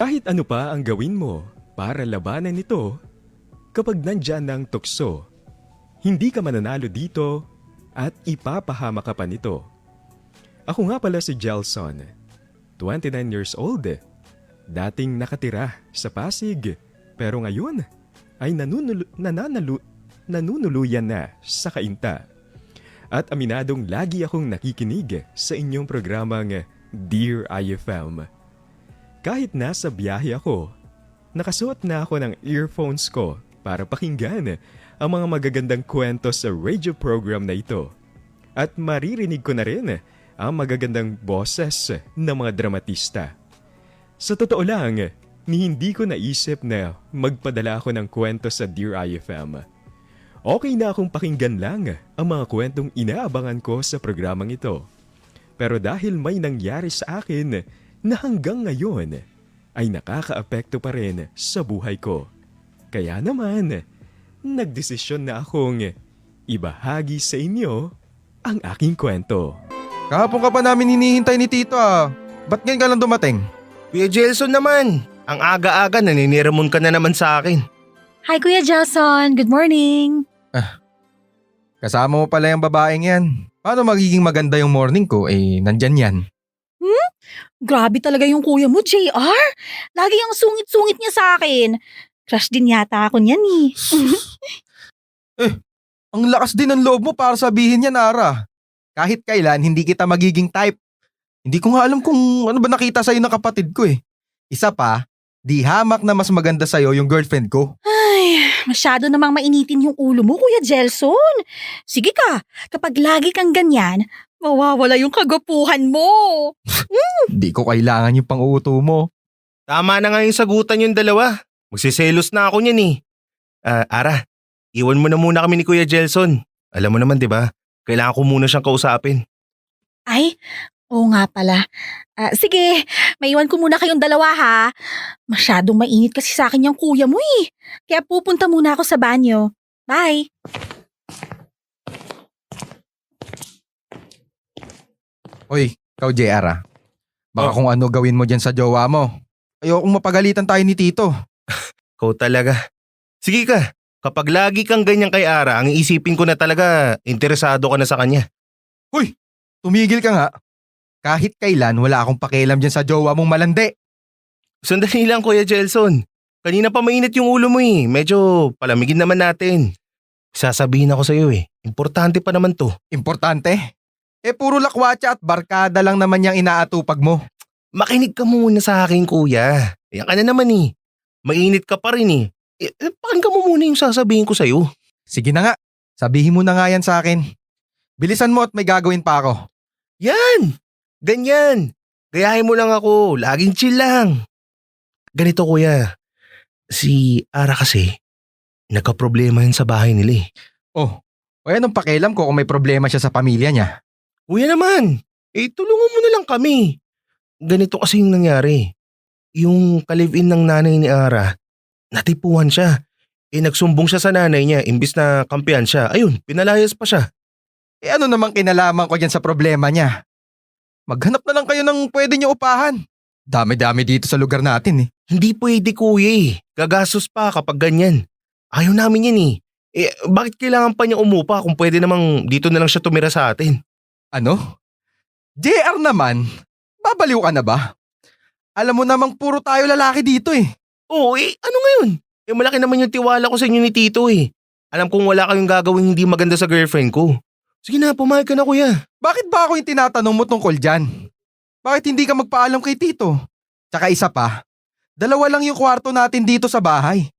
Kahit ano pa ang gawin mo para labanan ito, kapag nandyan ng tukso, hindi ka mananalo dito at ipapahama ka pa nito. Ako nga pala si Gelson, 29 years old. Dating nakatira sa Pasig, pero ngayon ay nanunuluyan na sa Cainta. At aminadong lagi akong nakikinig sa inyong programang Dear IFM. Kahit nasa biyahe ako, nakasuot na ako ng earphones ko para pakinggan ang mga magagandang kwento sa radio program na ito. At maririnig ko na rin ang magagandang boses ng mga dramatista. Sa totoo lang, hindi ko naisip na magpadala ako ng kwento sa Dear IFM. Okay na akong pakinggan lang ang mga kwentong inaabangan ko sa programang ito. Pero dahil may nangyari sa akin na hanggang ngayon ay nakakaapekto pa rin sa buhay ko. Kaya naman, nagdesisyon na akong ibahagi sa inyo ang aking kwento. Kahapon ka pa namin hinihintay ni Tito ah. Ba't ngayon ka lang dumating? Kuya Jelson naman, ang aga-aga naniniramon ka na naman sa akin. Hi Kuya Gelson, good morning! Kasama mo pala yung babaeng yan. Paano magiging maganda yung morning ko nandyan yan? Grabe talaga yung kuya mo, JR! Lagi yung sungit-sungit niya sa akin. Crush din yata ako niyan Ang lakas din ng loob mo para sabihin yan, Ara. Kahit kailan hindi kita magiging type. Hindi ko nga alam kung ano ba nakita sa'yo ng kapatid ko eh. Isa pa, di hamak na mas maganda sa'yo yung girlfriend ko. Ay, masyado namang mainitin yung ulo mo, Kuya Gelson. Sige ka, kapag lagi kang ganyan, mawawala yung kagapuhan mo. Di ko kailangan yung pang-uuto mo. Tama na nga yung sagutan yung dalawa. Magsiselos na ako niyan eh. Ara, iwan mo na muna kami ni Kuya Jelson. Alam mo naman 'di ba? Kailangan ko muna siyang kausapin. Ay, oo nga pala. Sige, maiwan ko muna kayong dalawa ha. Masyadong mainit kasi sa akin yung kuya mo eh. Kaya pupunta muna ako sa banyo. Bye! Hoy, ikaw JR ah. Baka Oh. kung ano gawin mo dyan sa jowa mo. Ayokong mapagalitan tayo ni Tito. Ikaw talaga. Sige ka, kapag lagi kang ganyan kay Ara, ang iisipin ko na talaga interesado ka na sa kanya. Tumigil ka nga. Kahit kailan wala akong pakialam dyan sa jowa mong malandi. Sandali lang Kuya Jelson. Kanina pa mainit yung ulo mo eh. Medyo palamigin naman natin. Sasabihin ako sa'yo eh. Importante pa naman to. Importante? Puro lakwatsa at barkada lang naman yung inaatupag mo. Makinig ka muna sa akin kuya. Yan ka na naman eh. Mainit ka pa rin eh. Pakinggan mo muna yung sasabihin ko sa'yo. Sige na nga, sabihin mo na nga yan sa akin. Bilisan mo at may gagawin pa ako. Yan! Ganyan! Gayahin mo lang ako. Laging chill lang. Ganito kuya. Si Ara kasi, nagka-problema yun sa bahay nila eh. O anong pakialam ko kung may problema siya sa pamilya niya? Kuya naman, tulungan mo na lang kami. Ganito kasi yung nangyari. Yung ka-live-in ng nanay ni Ara, natipuhan siya. Nagsumbong siya sa nanay niya imbis na kampihan siya. Ayun, pinalayas pa siya. Ano namang kinalaman ko dyan sa problema niya? Maghanap na lang kayo ng pwede niyo upahan. Dami-dami dito sa lugar natin eh. Hindi pwede kuya eh. Gagastos pa kapag ganyan. Ayaw namin yan eh. Bakit kailangan pa niya umupa kung pwede namang dito na lang siya tumira sa atin? Ano? JR naman? Babaliw ka na ba? Alam mo namang puro tayo lalaki dito eh. Oo ano ngayon? Malaki naman yung tiwala ko sa inyo ni Tito eh. Alam kong wala kayong gagawin hindi maganda sa girlfriend ko. Sige na, pumayag ka na kuya. Bakit ba ako yung tinatanong mo tungkol dyan? Bakit hindi ka magpaalam kay Tito? Tsaka isa pa, dalawa lang yung kwarto natin dito sa bahay.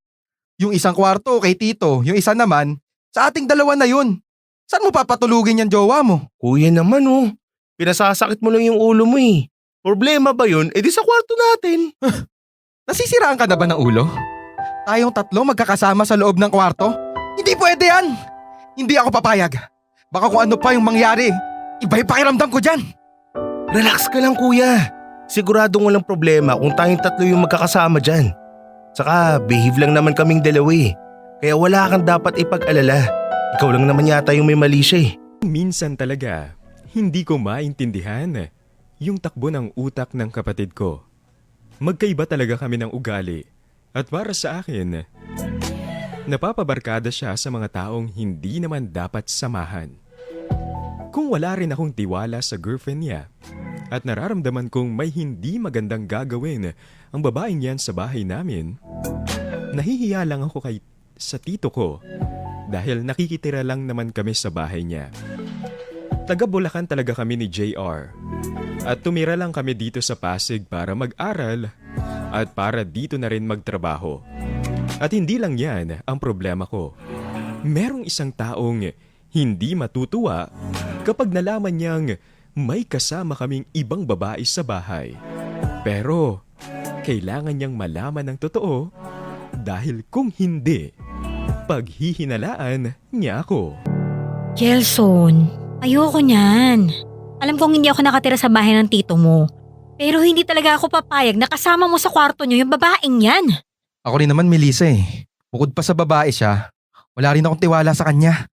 Yung isang kwarto kay Tito, yung isa naman, sa ating dalawa na yun. Saan mo papatulugin yan jowa mo? Kuya naman oh. Pinasasakit mo lang yung ulo mo eh. Problema ba yun? Di sa kwarto natin. Nasisiraan ka na ba ng ulo? Tayong tatlo magkakasama sa loob ng kwarto? Hindi pwede yan! Hindi ako papayag. Baka kung ano pa yung mangyari, iba yung pakiramdam ko dyan. Relax ka lang kuya. Siguradong walang problema kung tayong tatlo yung magkakasama dyan. Saka behave lang naman kaming dalawa eh. Kaya wala kang dapat ipag-alala. Ikaw lang naman yata yung may mali siya eh. Minsan talaga, hindi ko maintindihan yung takbo ng utak ng kapatid ko. Magkaiba talaga kami ng ugali. At para sa akin, napapabarkada siya sa mga taong hindi naman dapat samahan. Kung wala rin akong tiwala sa girlfriend niya at nararamdaman kong may hindi magandang gagawin ang babaeng yan sa bahay namin, nahihiya lang ako sa tito ko dahil nakikitira lang naman kami sa bahay niya. Taga Bulacan talaga kami ni JR at tumira lang kami dito sa Pasig para mag-aral at para dito na rin magtrabaho. At hindi lang yan ang problema ko. Merong isang taong hindi matutuwa kapag nalaman niyang may kasama kaming ibang babae sa bahay. Pero kailangan niyang malaman ng totoo dahil kung hindi, paghihinalaan niya ako. Jelson, ayoko niyan. Alam kong hindi ako nakatira sa bahay ng tito mo. Pero hindi talaga ako papayag na kasama mo sa kwarto niyo yung babaeng yan. Ako rin naman, Melissa eh. Bukod pa sa babae siya, wala rin akong tiwala sa kanya.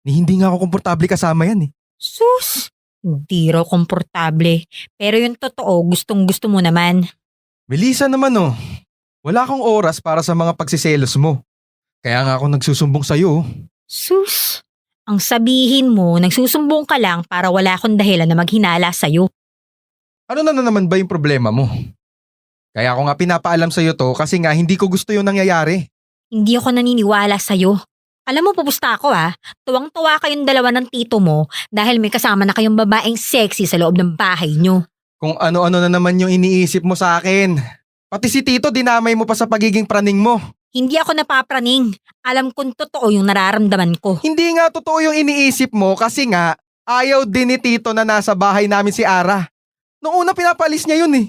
Ni hindi nga ako komportable kasama yan eh. Sus, hindi raw komportable. Pero yung totoo, gustong-gusto mo naman. Melissa naman oh, wala akong oras para sa mga pagsiselos mo. Kaya nga ako nagsusumbong sa'yo. Sus, ang sabihin mo, nagsusumbong ka lang para wala akong dahilan na maghinala sa'yo. Ano na naman ba yung problema mo? Kaya ako nga pinapaalam sa'yo to kasi nga hindi ko gusto yung nangyayari. Hindi ako naniniwala sa'yo. Alam mo, pupusta ako ha. Tuwang-tuwa kayong dalawa ng tito mo dahil may kasama na kayong babaeng sexy sa loob ng bahay nyo. Kung ano-ano na naman yung iniisip mo sa akin. Pati si Tito dinamay mo pa sa pagiging praning mo. Hindi ako napapraning. Alam kong totoo yung nararamdaman ko. Hindi nga totoo yung iniisip mo kasi nga ayaw din ni Tito na nasa bahay namin si Ara. Noong una pinapalis niya yun eh.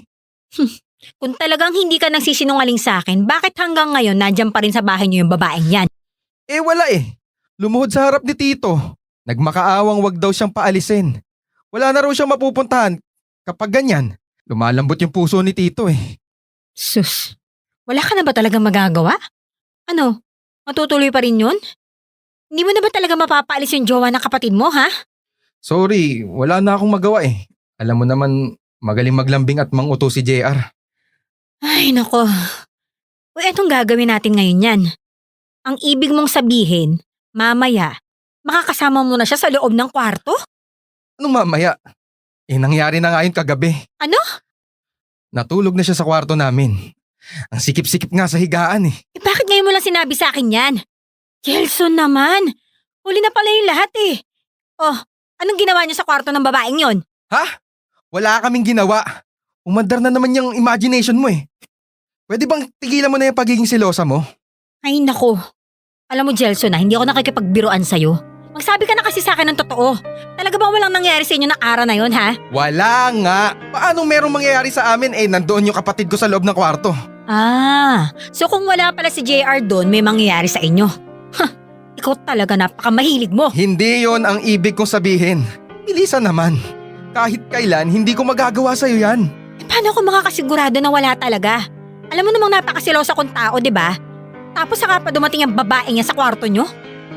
Kung talagang hindi ka nagsisinungaling sa akin, bakit hanggang ngayon nandiyan pa rin sa bahay niyo yung babaeng yan? Eh wala eh. Lumuhod sa harap ni Tito. Nagmakaawang wag daw siyang paalisin. Wala na raw siyang mapupuntahan. Kapag ganyan, lumalambot yung puso ni Tito eh. Sus, wala ka na ba talagang magagawa? Ano, matutuloy pa rin yun? Hindi mo na ba talaga mapapaalis yung jowa ng kapatid mo, ha? Sorry, wala na akong magawa eh. Alam mo naman, magaling maglambing at manguto si JR. Ay, nako. O etong gagawin natin ngayon yan. Ang ibig mong sabihin, mamaya, makakasama mo na siya sa loob ng kwarto? Anong mamaya? Eh nangyari na nga yun kagabi. Ano? Natulog na siya sa kwarto namin. Ang sikip-sikip nga sa higaan eh. Eh bakit ngayon mo lang sinabi sa akin yan? Jelson naman, huli na pala yung lahat eh. Oh, anong ginawa niyo sa kwarto ng babaeng yon? Ha? Wala kaming ginawa. Umandar na naman yung imagination mo eh. Pwede bang tigilan mo na yung pagiging selosa mo? Ay nako. Alam mo Jelson na, hindi ako nakikipagbiruan sa'yo. Magsabi ka na kasi sa akin ng totoo. Talaga bang walang nangyari sa inyo ng araw na yon, ha? Wala nga. Paano merong mangyayari sa amin eh nandoon yung kapatid ko sa loob ng kwarto? Ah, so kung wala pala si JR doon, may mangyayari sa inyo. Huh, ikaw talaga napakamahilig mo. Hindi yon ang ibig kong sabihin. Bilisan naman. Kahit kailan, hindi ko magagawa sa'yo yan. Eh, paano ako makakasigurado na wala talaga? Alam mo namang napakasilosa kong tao, di ba? Tapos saka pa dumating ang babae niya sa kwarto nyo?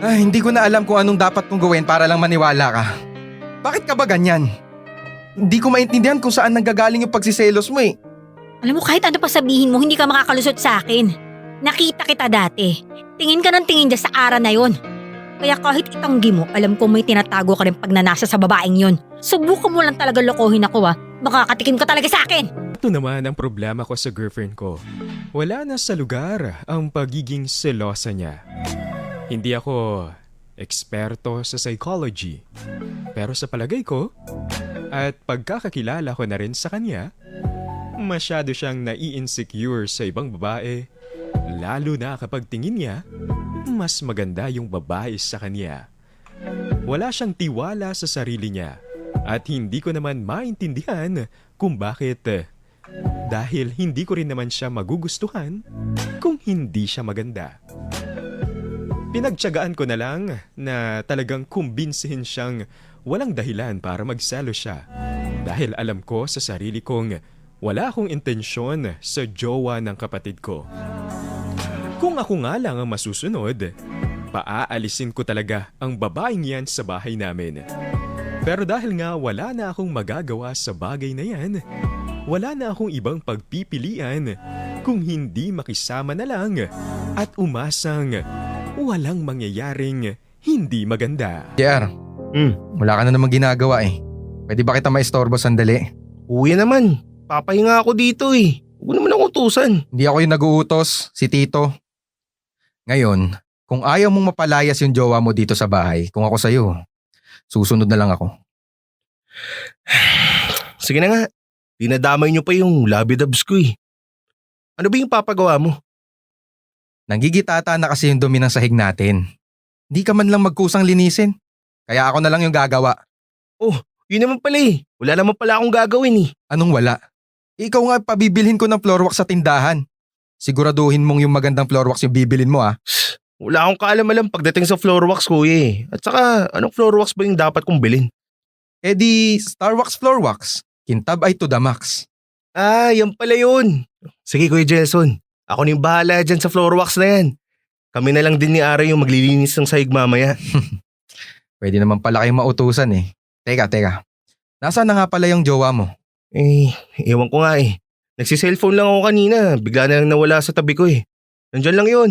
Ay, hindi ko na alam kung anong dapat kong gawin para lang maniwala ka. Bakit ka ba ganyan? Hindi ko maintindihan kung saan nanggagaling yung pagsiselos mo eh. Alam mo, kahit ano pa sabihin mo, hindi ka makakalusot sa akin. Nakita kita dati. Tingin ka ng tingin dyan sa ara na yon. Kaya kahit itanggi mo, alam ko may tinatago ka rin pag nanasa sa babaeng yon. Subukan mo lang talaga lokohin ako Makakatikim ka talaga sa akin. Ito naman ang problema ko sa girlfriend ko. Wala na sa lugar ang pagiging selosa niya. Hindi ako eksperto sa psychology. Pero sa palagay ko, at pagkakakilala ko na rin sa kanya, masyado siyang nai-insecure sa ibang babae, lalo na kapag tingin niya, mas maganda yung babae sa kanya. Wala siyang tiwala sa sarili niya at hindi ko naman maintindihan kung bakit. Dahil hindi ko rin naman siya magugustuhan kung hindi siya maganda. Pinagtiyagaan ko na lang na talagang kumbinsihin siyang walang dahilan para magselo siya. Dahil alam ko sa sarili kong wala akong intensyon sa jowa ng kapatid ko. Kung ako nga lang ang masusunod, paaalisin ko talaga ang babaeng yan sa bahay namin. Pero dahil nga wala na akong magagawa sa bagay na yan, wala na akong ibang pagpipilian kung hindi makisama na lang at umasang walang mangyayaring hindi maganda. JR, wala ka na namang ginagawa eh. Pwede ba kita maistorbo sandali? Kuya naman, papahinga ako dito eh. Huwag naman ako utusan. Hindi ako yung nag-uutos, si Tito. Ngayon, kung ayaw mong mapalayas yung jowa mo dito sa bahay, kung ako sa'yo, susunod na lang ako. Sige na nga, dinadamay niyo pa yung labidabs ko eh. Ano ba yung papagawa mo? Nanggigitata na kasi yung dumi ng sahig natin. Hindi ka man lang magkusang linisin. Kaya ako na lang yung gagawa. Yun naman pala eh. Wala naman pala akong gagawin eh. Anong wala? Ikaw nga pabibilhin ko ng floor wax sa tindahan. Siguraduhin mong yung magandang floor wax yung bibilin mo ah. Wala akong kaalam-alam pagdating sa floor wax kuya eh. At saka, anong floor wax ba yung dapat kong bilhin? Eh di Star Wax Floor Wax. Kintab ay to the max. Ah, yan pala yun. Sige Kuya Jelson, ako na yung bahala dyan sa floor wax na yan. Kami na lang din ni Ara yung maglilinis ng sahig mamaya. Pwede naman pala kayong mautusan eh. Teka. Nasaan na nga pala yung jowa mo? Eh, ewan ko nga eh. Nagsi-cellphone lang ako kanina, bigla na lang nawala sa tabi ko eh. Nandyan lang yun.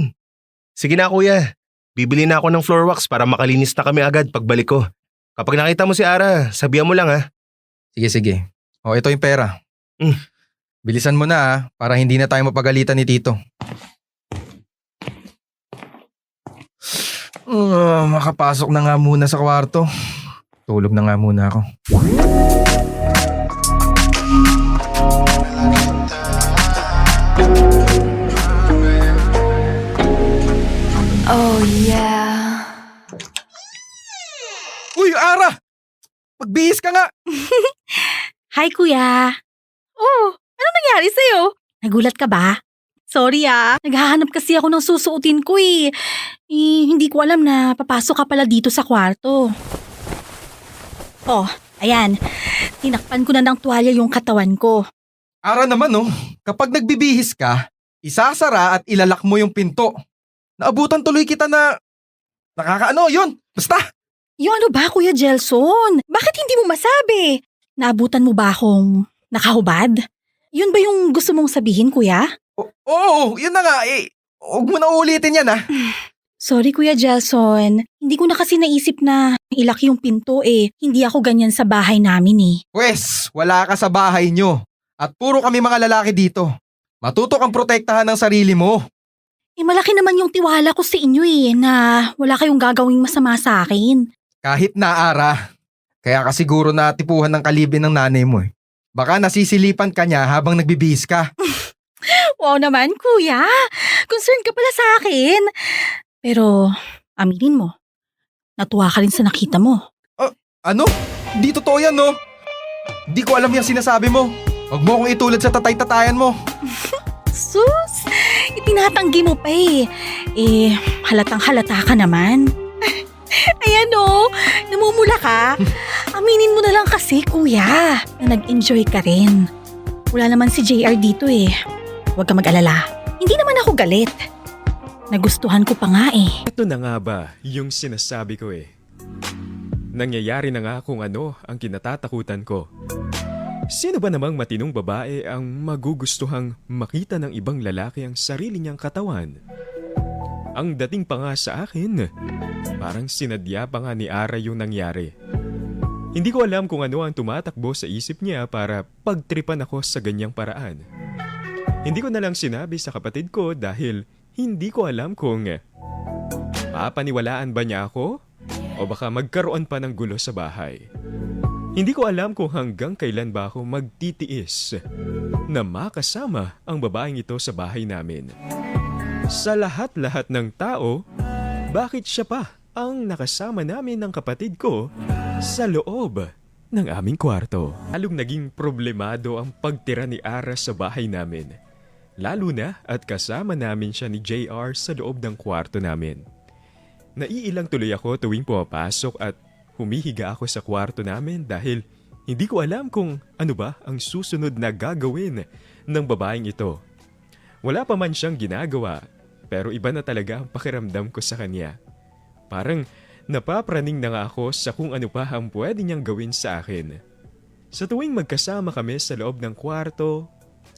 Sige na kuya, bibili na ako ng floor wax para makalinis na kami agad pagbalik ko. Kapag nakita mo si Ara, sabihan mo lang ha. Sige. O ito yung pera. Mm. Bilisan mo na para hindi na tayo mapagalitan ni Tito. Makapasok na nga muna sa kwarto. Tulog na nga muna ako. Oh yeah. Uy, Ara! Magbihis ka nga! Hi, kuya. Oh, ano nangyari sa'yo? Nagulat ka ba? Sorry naghahanap kasi ako ng susuotin ko eh. Hindi ko alam na papasok ka pala dito sa kwarto. Oh, ayan. Tinakpan ko na ng tuwalya yung katawan ko. Ara naman kapag nagbibihis ka, isasara at ilalak mo yung pinto. Naabutan tuloy kita na yun. Basta! Yung ano ba, Kuya Jelson? Bakit hindi mo masabi? Naabutan mo ba akong nakahubad? Yun ba yung gusto mong sabihin, Kuya? Oo, yun na nga eh. Huwag mo na ulitin yan Sorry, Kuya Jelson. Hindi ko na kasi naisip na ilaki yung pinto eh. Hindi ako ganyan sa bahay namin eh. Pwes, wala ka sa bahay nyo. At puro kami mga lalaki dito. Matuto kang protektahan ng sarili mo. Malaki naman yung tiwala ko sa inyo eh, na wala kayong gagawing masama sa akin. Kahit na Ara. Kaya ka siguro natipuhan ng kalibin ng nanay mo eh. Baka nasisilipan ka niya habang nagbibihis ka. Wow naman, Kuya. Concern ka pala sa akin. Pero, aminin mo, natuwa ka rin sa nakita mo. Ano? Di totoo yan Di ko alam yung sinasabi mo. Huwag mo akong itulad sa tatay-tatayan mo. Sus, itinatanggi mo pa eh. Halatang halata ka naman. Ayan namumula ka. Aminin mo na lang kasi, Kuya, na nag-enjoy ka rin. Wala naman si JR dito eh. Huwag ka mag-alala. Hindi naman ako galit. Nagustuhan ko pa nga eh. Ito na nga ba yung sinasabi ko eh. Nangyayari na nga kung ano ang kinatatakutan ko. Sino ba namang matinong babae ang magugustuhang makita ng ibang lalaki ang sarili niyang katawan? Ang dating pa nga sa akin, parang sinadya pa nga ni Ara yung nangyari. Hindi ko alam kung ano ang tumatakbo sa isip niya para pagtripan ako sa ganyang paraan. Hindi ko na lang sinabi sa kapatid ko dahil hindi ko alam kung papaniwalaan ba niya ako o baka magkaroon pa ng gulo sa bahay. Hindi ko alam kung hanggang kailan ba ako magtitiis na makasama ang babaeng ito sa bahay namin. Sa lahat-lahat ng tao, bakit siya pa ang nakasama namin ng kapatid ko sa loob ng aming kwarto? Lalong naging problemado ang pagtira ni Ara sa bahay namin. Lalo na at kasama namin siya ni JR sa loob ng kwarto namin. Naiilang tuloy ako tuwing pumapasok at humihiga ako sa kwarto namin dahil hindi ko alam kung ano ba ang susunod na gagawin ng babaeng ito. Wala pa man siyang ginagawa, pero iba na talaga ang pakiramdam ko sa kanya. Parang napapraning na nga ako sa kung ano pa ang pwede niyang gawin sa akin. Sa tuwing magkasama kami sa loob ng kwarto,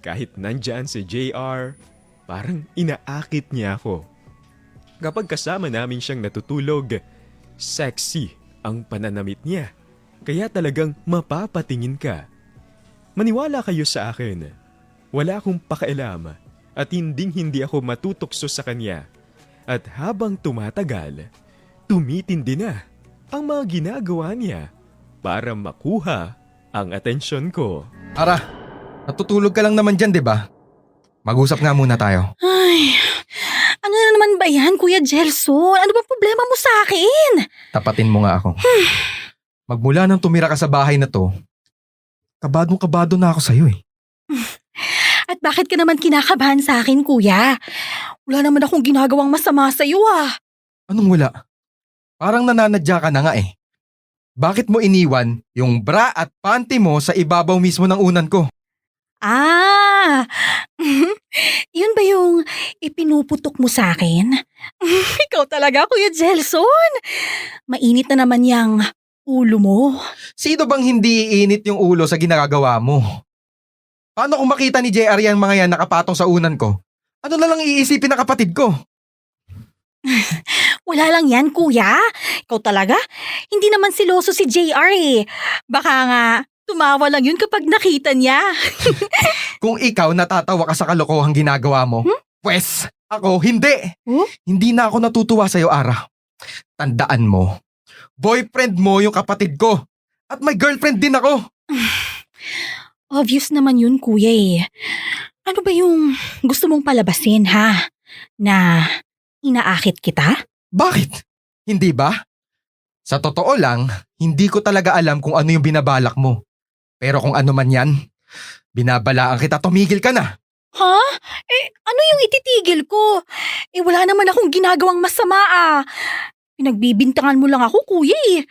kahit nandyan si JR, parang inaakit niya ako. Kapag kasama namin siyang natutulog, sexy ang pananamit niya. Kaya talagang mapapatingin ka. Maniwala kayo sa akin. Wala akong pakialam at hindi ako matutokso sa kanya. At habang tumatagal, tumitindi na ang mga ginagawa niya para makuha ang atensyon ko. Ara, natutulog ka lang naman dyan, di ba? Mag-usap nga muna tayo. Ay, ano na naman ba yan, Kuya Jelson? Ano ba problema mo sa akin? Tapatin mo nga ako. Magmula nang tumira ka sa bahay na to, kabadong-kabado na ako sa'yo eh. At bakit ka naman kinakabahan sa akin, Kuya? Wala naman akong ginagawang masama sa'yo ah. Anong wala? Parang nananadya ka na nga eh. Bakit mo iniwan yung bra at panty mo sa ibabaw mismo ng unan ko? Ah, yun ba yung ipinuputok mo sa akin? Ikaw talaga, Kuya Jelson. Mainit na naman yung ulo mo. Sino bang hindi iinit yung ulo sa ginagawa mo? Paano kung makita ni JR yung mga yan nakapatong sa unan ko? Ano na lang iisipin ng kapatid ko? Wala lang yan, Kuya. Ikaw talaga? Hindi naman siloso si JR eh. Baka nga, tumawa lang yun kapag nakita niya. Kung ikaw natatawa ka sa kalokohang ginagawa mo, pwes ako hindi. Huh? Hindi na ako natutuwa sa'yo, Ara. Tandaan mo, boyfriend mo yung kapatid ko. At may girlfriend din ako. Obvious naman yun, Kuya eh. Ano ba yung gusto mong palabasin, ha? Na inaakit kita? Bakit? Hindi ba? Sa totoo lang, hindi ko talaga alam kung ano yung binabalak mo. Pero kung ano man yan, binabalaan kita, tumigil ka na. Ha? Eh, ano yung ititigil ko? Eh, wala naman akong ginagawang masama ah. Pinagbibintangan mo lang ako, Kuya eh.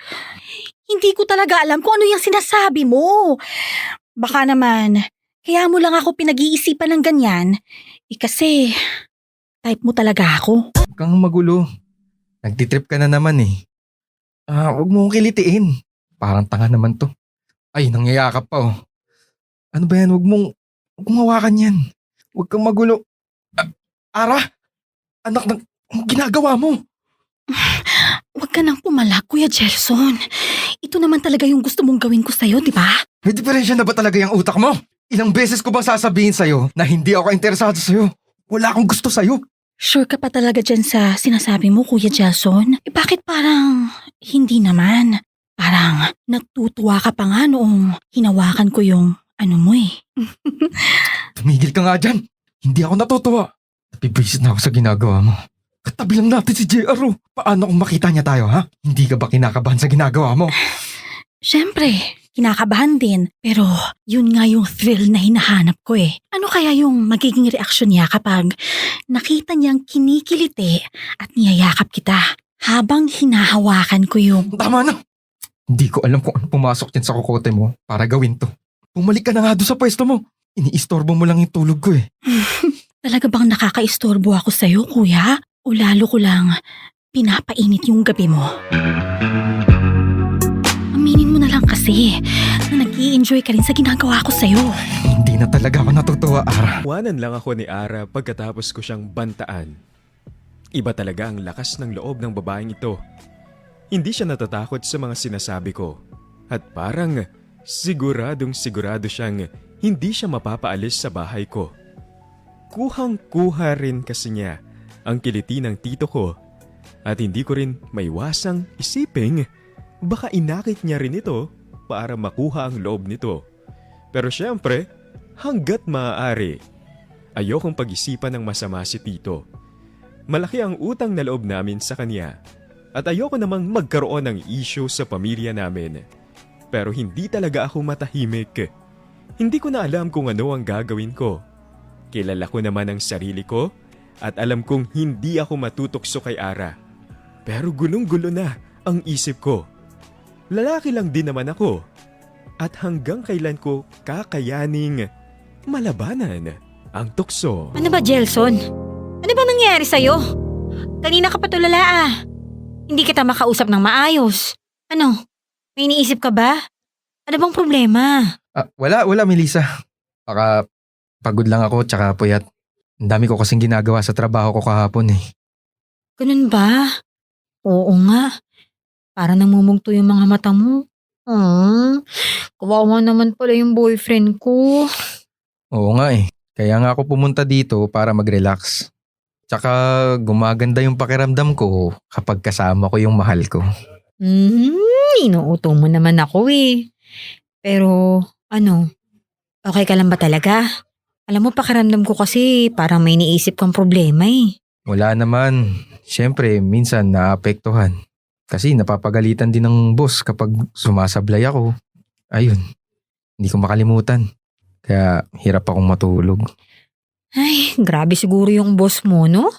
Hindi ko talaga alam kung ano yung sinasabi mo. Baka naman, kaya mo lang ako pinag-iisipan ng ganyan. Eh kasi, type mo talaga ako. Huwag kang magulo. Nagtitrip ka na naman eh. Huwag mo akong kilitiin. Parang tanga naman to. Ay, nangyayakap pa oh. Ano ba yan? Huwag mong hawakan yan. Huwag kang magulo. Ara! Anak ng ginagawa mo. Huwag ka nang pumalak, Kuya Jelson. Ito naman talaga yung gusto mong gawin ko sa'yo, di ba? May diferensya na ba talaga yung utak mo? Ilang beses ko bang sasabihin sa'yo na hindi ako interesado sa'yo? Wala akong gusto sa'yo. Sure ka pa talaga dyan sa sinasabi mo, Kuya Jelson? Eh bakit parang hindi naman? Parang natutuwa ka pa nga noong hinawakan ko yung ano mo eh. Tumigil ka nga dyan. Hindi ako natutuwa. Nabibisit na ako sa ginagawa mo. Katabi lang natin si JR oh. Paano kung makita niya tayo ha? Hindi ka ba kinakabahan sa ginagawa mo? Siyempre, kinakabahan din. Pero yun nga yung thrill na hinahanap ko eh. Ano kaya yung magiging reaksyon niya kapag nakita niyang kinikiliti at niyayakap kita habang hinahawakan ko yung... Tama na. Hindi ko alam kung ano pumasok dyan sa kokote mo para gawin to. Bumalik ka na nga doon sa pwesto mo. Iniistorbo mo lang yung tulog ko eh. Talaga bang nakakaistorbo ako sa'yo, Kuya? O lalo ko lang pinapainit yung gabi mo? Aminin mo na lang kasi na nag-i-enjoy ka rin sa ginagawa ko sa'yo. Hindi na talaga ako natutuwa, Ara. Iwanan lang ako ni Ara pagkatapos ko siyang bantaan. Iba talaga ang lakas ng loob ng babaeng ito. Hindi siya natatakot sa mga sinasabi ko. At parang sigurado siyang hindi siya mapapaalis sa bahay ko. Kuhang-kuha rin kasi niya ang kiliti ng tito ko at hindi ko rin maiwasang isiping baka inakit niya rin ito para makuha ang loob nito. Pero syempre, hanggat maaari, ayokong pag-isipan ng masama si tito. Malaki ang utang na loob namin sa kanya at ayoko namang magkaroon ng issue sa pamilya namin. Pero hindi talaga ako matahimik. Hindi ko na alam kung ano ang gagawin ko. Kilala ko naman ang sarili ko at alam kong hindi ako matutokso kay Ara. Pero gulong-gulo na ang isip ko. Lalaki lang din naman ako. At hanggang kailan ko kakayaning malabanan ang tukso. Ano ba, Jelson? Ano ba nangyari sa'yo? Kanina ka pa tulala ah. Hindi kita makausap ng maayos. Ano? May iniisip ka ba? Ano bang problema? Wala Melissa. Baka pagod lang ako tsaka puyat. Ang dami ko kasing ginagawa sa trabaho ko kahapon eh. Ganun ba? Oo nga. Para namumugto yung mga mata mo. Kawawa naman pala yung boyfriend ko. Oo nga eh. Kaya nga ako pumunta dito para mag-relax. Tsaka gumaganda yung pakiramdam ko kapag kasama ko yung mahal ko. Inuuto mo naman ako eh. Pero okay ka lang ba talaga? Alam mo, pakiramdam ko kasi parang may niisip kang problema eh. Wala naman. Siyempre, minsan naapektuhan. Kasi napapagalitan din ng boss kapag sumasablay ako. Ayun, hindi ko makalimutan. Kaya hirap akong matulog. Ay, grabe siguro yung boss mo, no?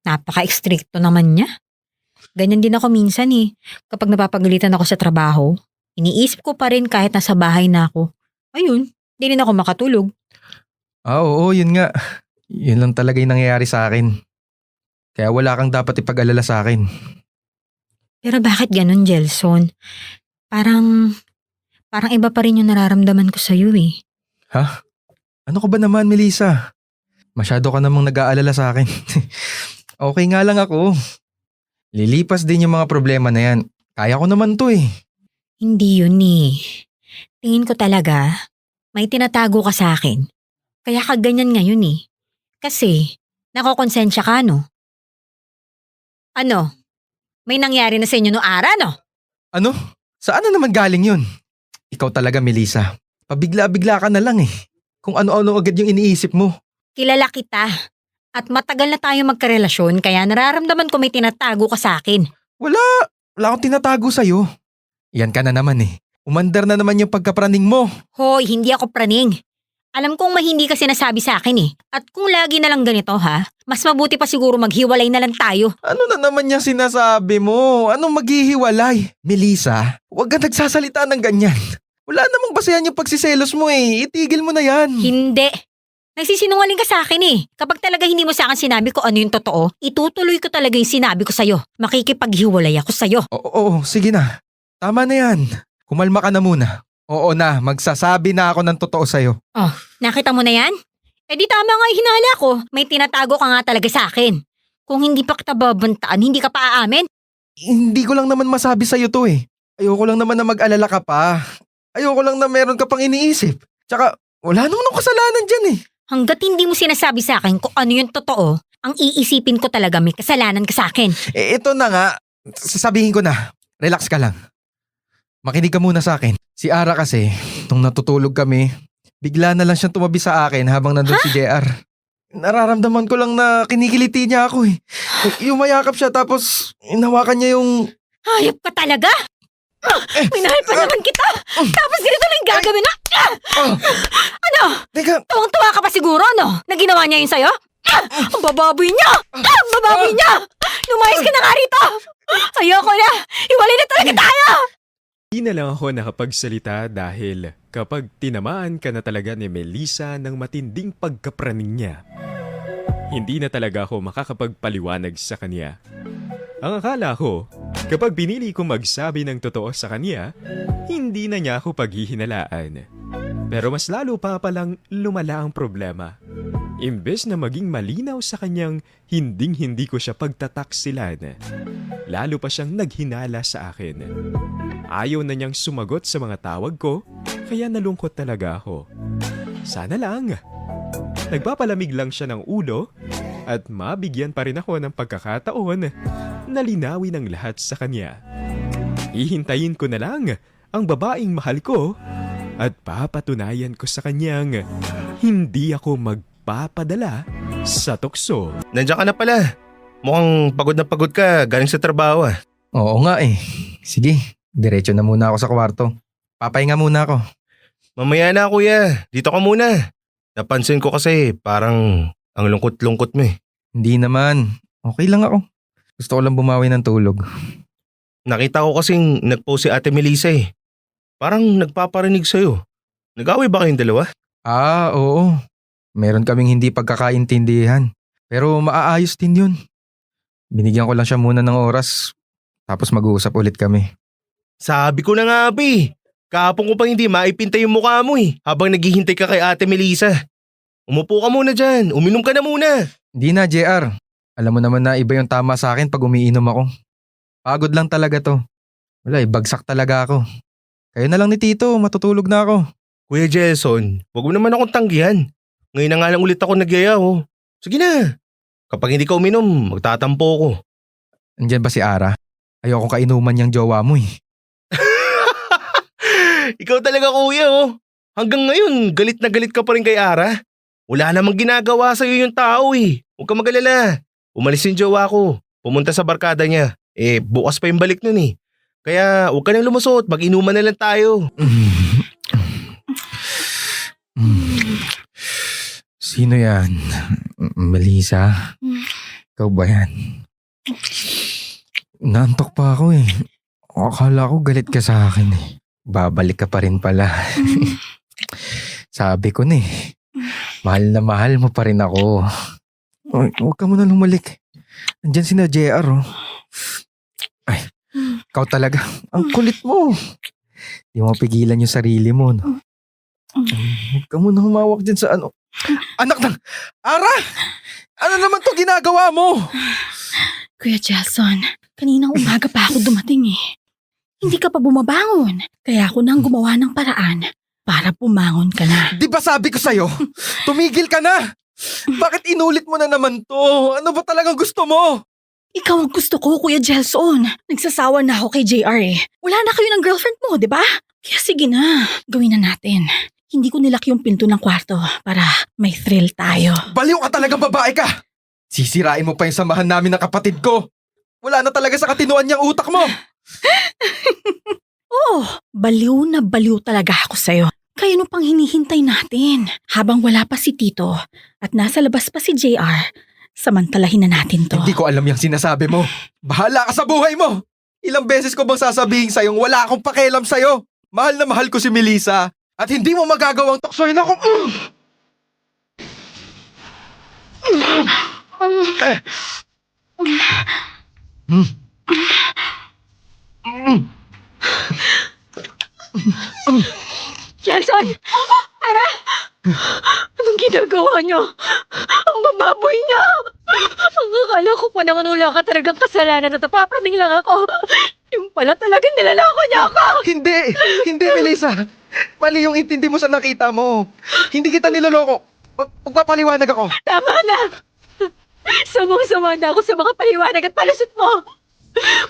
Napaka-ekstrikto naman niya. Ganyan din ako minsan eh. Kapag napapagalitan ako sa trabaho, iniisip ko pa rin kahit nasa bahay na ako. Ayun, di rin ako makatulog. Oo, yun nga. Yun lang talaga yung nangyayari sa akin. Kaya wala kang dapat ipag-alala sa akin. Pero bakit ganun, Jelson? Parang iba pa rin yung nararamdaman ko sa'yo eh. Ano ka ba naman, Melissa? Masyado ka namang nag-aalala sa akin. Okay nga lang ako. Lilipas din yung mga problema na yan. Kaya ko naman to eh. Hindi yun eh. Tingin ko talaga, may tinatago ka sa akin. Kaya ka ganyan ngayon eh. Kasi, nakokonsensya ka no? Ano? May nangyari na sa inyo no ara no? Ano? Saan na naman galing yun? Ikaw talaga, Melissa. Pabigla-bigla ka na lang eh. Kung ano-ano agad yung iniisip mo. Kilala kita. At matagal na tayo magkarelasyon kaya nararamdaman ko may tinatago ka sa akin. Wala akong tinatago sa'yo. Yan ka na naman eh. Umandar na naman yung pagkapraning mo. Hoy, hindi ako praning. Alam kong may hindi ka sinasabi sa akin eh. At kung lagi na lang ganito ha, mas mabuti pa siguro maghiwalay na lang tayo. Ano na naman yung sinasabi mo? Anong maghihiwalay? Melissa, huwag ka nagsasalita ng ganyan. Wala namang basehan yung pagsiselos mo eh. Itigil mo na yan. Hindi. Nagsisinungaling ka sa akin eh. Kapag talaga hindi mo sa akin sinabi ko ano yung totoo, itutuloy ko talaga yung sinabi ko sa'yo. Makikipaghiwalay ako sa'yo. Oo, sige na. Tama na yan. Kumalma ka na muna. Oo na, magsasabi na ako ng totoo sa'yo. Nakita mo na yan? Eh di tama nga yung hinala ko. May tinatago ka nga talaga sa akin. Kung hindi pa kita babantaan, hindi ka pa aamin. Hindi ko lang naman masabi sa'yo to eh. Ayoko lang naman na mag-alala ka pa. Ayoko lang na meron ka pang iniisip. Tsaka, wala naman akong kasalanan dyan eh. Hanggat hindi mo sinasabi sa akin kung ano yung totoo, ang iisipin ko talaga may kasalanan ka sa akin. Ito na nga, sasabihin ko na. Relax ka lang. Makinig ka muna sa akin. Si Ara kasi, nung natutulog kami, bigla na lang siyang tumabi sa akin habang nandun si JR. Nararamdaman ko lang na kinikiliti niya ako eh. Yumayakap siya tapos inawakan niya yung... Hayop ka talaga? Minahal pa naman kita! Tapos ganito lang yung gagawin na... Ano? Teka, Tuwang-tuwa ka pa siguro, no? Na ginawa niya yun sa'yo? Ang bababoy niya! Ang bababoy niya! Lumayas ka na nga rito! Ayoko na! Iwalay na talaga tayo! Di na lang ako nakapagsalita dahil kapag tinamaan ka na talaga ni Melissa ng matinding pagkapraning niya, hindi na talaga ako makakapagpaliwanag sa kanya. Ang akala ko, kapag pinili kong magsabi ng totoo sa kanya, hindi na niya ako paghihinalaan. Pero mas lalo pa palang lumala ang problema. Imbes na maging malinaw sa kanyang hinding-hindi ko siya pagtataksilan, lalo pa siyang naghinala sa akin. Ayaw na niyang sumagot sa mga tawag ko, kaya nalungkot talaga ako. Sana lang. Nagpapalamig lang siya ng ulo at mabigyan pa rin ako ng pagkakataon na linawin ang lahat sa kanya. Ihintayin ko na lang ang babaeng mahal ko at papatunayan ko sa kanyang hindi ako magpapadala sa tukso. Nandiyan ka na pala. Mukhang pagod na pagod ka galing sa trabaho ah. Oo nga eh. Sige, diretso na muna ako sa kwarto. Papahinga muna ako. Mamaya na kuya, dito ka muna. Napansin ko kasi parang ang lungkot-lungkot mo eh. Hindi naman. Okay lang ako. Gusto ko lang bumawi ng tulog. Nakita ko kasing nag-post si Ate Melissa eh. Parang nagpaparinig sa'yo. Nag-away ba kayong dalawa? Oo. Meron kaming hindi pagkakaintindihan. Pero maaayos din yun. Binigyan ko lang siya muna ng oras. Tapos mag-uusap ulit kami. Sabi ko na nga abi. Kahapon ko pa hindi maipinta yung mukha mo habang naghihintay ka kay Ate Melissa. Umupo ka muna dyan, uminom ka na muna. Hindi na, JR. Alam mo naman na iba yung tama sa akin pag umiinom ako. Pagod lang talaga to. Wala, bagsak talaga ako. Kayo na lang ni Tito, matutulog na ako. Kuya Jelson, wag mo naman akong tanggihan. Ngayon na nga lang ulit ako nagyaya Sige na. Kapag hindi ka uminom, magtatampo ko. Andyan ba si Ara? Ayoko kainuman niyang jowa mo Ikaw talaga kuya Hanggang ngayon, galit na galit ka pa rin kay Ara. Wala namang ginagawa sa'yo yung tao Huwag ka mag-alala. Umalis yung jowa ko. Pumunta sa barkada niya. Bukas pa yung balik nun Kaya huwag ka nang lumusot, mag-inuman na lang tayo. Sino yan? Melissa? Ikaw ba yan? Naantok pa ako Akala ko galit ka sa akin Babalik ka pa rin pala. Sabi ko na mahal na mahal mo pa rin ako. Huwag ka muna lumalik. Andyan si na JR Ay, ikaw talaga. Ang kulit mo. Di mo pigilan yung sarili mo Huwag ka muna humawak dyan sa Anak ng Ara! Ano naman to ginagawa mo? Kuya Jelson, kaninang umaga pa ako dumating Hindi ka pa bumabangon. Kaya ako nang gumawa ng paraan para bumangon ka na. Di ba sabi ko sa'yo? Tumigil ka na! Bakit inulit mo na naman to? Ano ba talagang gusto mo? Ikaw ang gusto ko, Kuya Jelson. Nagsasawa na ako kay JR Wala na kayo ng girlfriend mo, di ba? Kaya sige na, gawin na natin. Hindi ko nilak yung pinto ng kwarto para may thrill tayo. Baliw ka talagang babae ka! Sisirain mo pa yung samahan namin ng kapatid ko. Wala na talaga sa katinuan niyang utak mo. Baliw na baliw talaga ako sa'yo. Kaya ano pang hinihintay natin? Habang wala pa si Tito at nasa labas pa si JR, samantalahin na natin to. Hindi ko alam yung sinasabi mo. Bahala ka sa buhay mo! Ilang beses ko bang sasabihin sa'yong wala akong pakialam sa'yo? Mahal na mahal ko si Melissa at hindi mo magagawang tuksoyin ako. Jelson! Ara! Anong ginagawa niyo? Ang bababoy niya! Ang akala ko pa naman wala ka talagang kasalanan at napapraning lang ako. Yung pala talagang nilalako niya ako! Hindi Melissa. Mali yung intindi mo sa nakita mo. Hindi kita niloloko. Magpapaliwanag ako. Tama na! Samang-sama na ako sa mga paliwanag at palusot mo!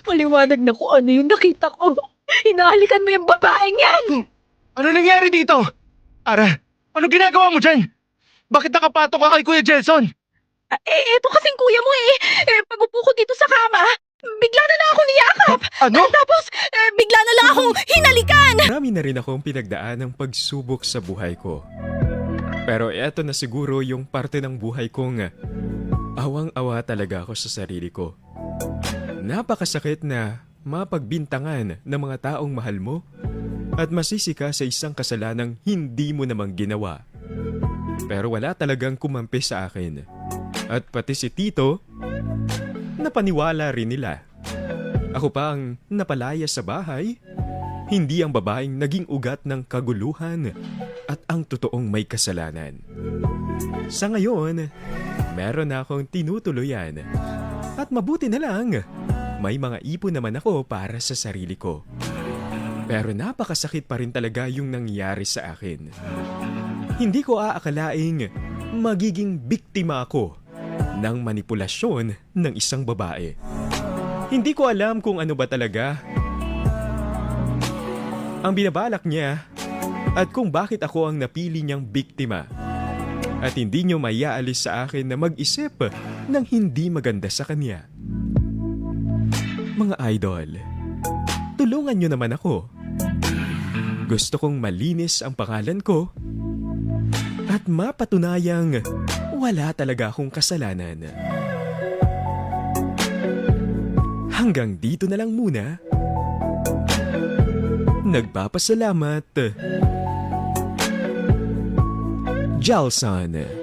Paliwanag na kung ano yung nakita ko. Hinahalikan mo yung babaeng yan! Ano nangyari dito? Ara, ano ginagawa mo dyan? Bakit nakapatok ka kay Kuya Jelson? Eto kasing kuya mo pag upo ko dito sa kama, bigla na lang ako niyakap. Ano? Tapos, bigla na lang akong hinalikan. Marami na rin akong pinagdaan ng pagsubok sa buhay ko. Pero eto na siguro yung parte ng buhay kong awang-awa talaga ako sa sarili ko. Napakasakit na mapagbintangan ng mga taong mahal mo at masisi ka sa isang kasalanang hindi mo namang ginawa. Pero wala talagang kumampi sa akin. At pati si Tito, napaniwala rin nila. Ako pa ang napalaya sa bahay, hindi ang babaeng naging ugat ng kaguluhan at ang totoong may kasalanan. Sa ngayon, meron na akong tinutuluyan. At mabuti na lang, may mga ipon naman ako para sa sarili ko. Pero napakasakit pa rin talaga yung nangyari sa akin. Hindi ko aakalaing magiging biktima ako ng manipulasyon ng isang babae. Hindi ko alam kung ano ba talaga ang binabalak niya at kung bakit ako ang napili niyang biktima. At hindi niyo maiaalis sa akin na mag-isip ng hindi maganda sa kanya. Mga idol, tulungan niyo naman ako. Gusto kong malinis ang pangalan ko at mapatunayang wala talaga akong kasalanan. Hanggang dito na lang muna. Nagpapasalamat, Jalson.